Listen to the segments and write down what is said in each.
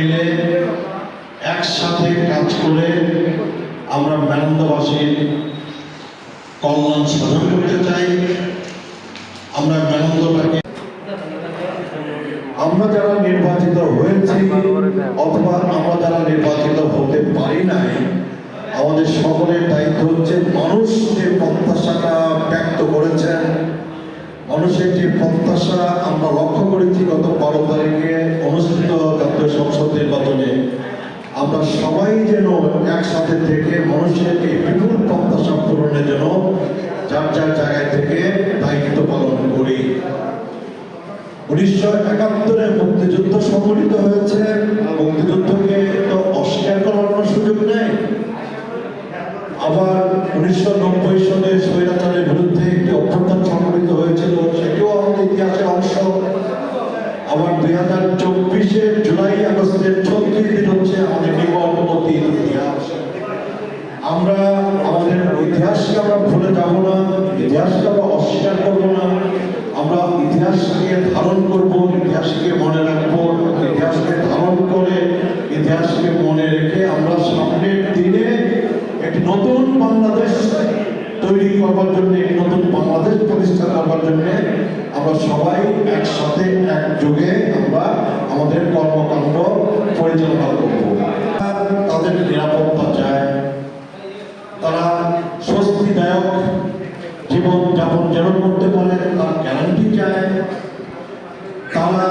মিলে একসাথে কাজ করে আমরা মেনন্দবাসীর কল্যাণ সাধন করতে চাই। আমরা মেনন্দটাকে আমরা যারা নির্বাচিত হয়েছি অথবা আমরা যারা নির্বাচিত হতে পারি নাই, আমাদের সকলের দায়িত্ব হচ্ছে মানুষ যে প্রত্যাশাটা ব্যক্ত করেছেন, মানুষের যে প্রত্যাশা আমরা লক্ষ্য করেছি গত 12 তারিখে অনুষ্ঠিত জাতীয় সংসদ নির্বাচনে, আমরা সবাই যেন একসাথে থেকে মানুষের এই বিপুল প্রত্যাশা পূরণের জন্য যার যার জায়গায় থেকে দায়িত্ব পালন করি। 1971-এ মুক্তিযুদ্ধ সংঘটিত হয়েছে। মুক্তিযুদ্ধকে তো অস্বীকার করার কোনো সুযোগ নেই। আবার 1990 সালে স্বৈরাচারের বিরুদ্ধে একটি অভ্যুত্থান সংঘটিত হয়েছিল, সেটিও আমাদের ইতিহাসের অংশ। আবার 2024-এ জুলাই আগস্টের 36 দিন হচ্ছে আমাদের নিকটবর্তী ইতিহাস। আমরা আমাদের ইতিহাসকে আমরা ভুলে যাব না, ইতিহাসকে আমরা অস্বীকার করবো না। আমরা ইতিহাসকে ধারণ করব, ইতিহাসকে মনে রাখবো, ইতিহাসকে ধারণ করে ইতিহাসকে মনে রেখে আমরা সামনের দিনে একটি নতুন বাংলাদেশ তৈরি করবার জন্য, একটি নতুন বাংলাদেশ প্রতিষ্ঠা করবার জন্য আমরা সবাই একসাথে একযোগে আমরা আমাদের কর্মকাণ্ড পরিচালনা করব। তাদের নিরাপত্তা চায়, তারা স্বস্তিদায়ক জীবন যাপন যেন করতে পারে তার গ্যারান্টি চায়। তারা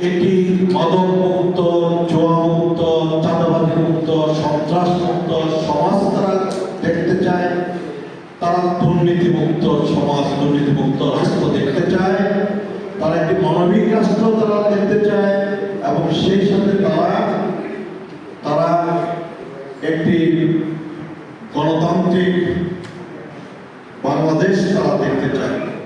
একটি মাদক মুক্ত, জুয়া মুক্ত, চাঁদাবাজি মুক্ত, সন্ত্রাস মুক্ত সমাজ তারা দেখতে চায়। তারা দুর্নীতি মুক্ত সমাজ, দুর্নীতি মুক্ত রাষ্ট্র দেখতে চায়। তারা একটি মানবিক রাষ্ট্র তারা দেখতে চায় এবং সেই সাথে তারা একটি গণতান্ত্রিক বাংলাদেশ তারা দেখতে চায়।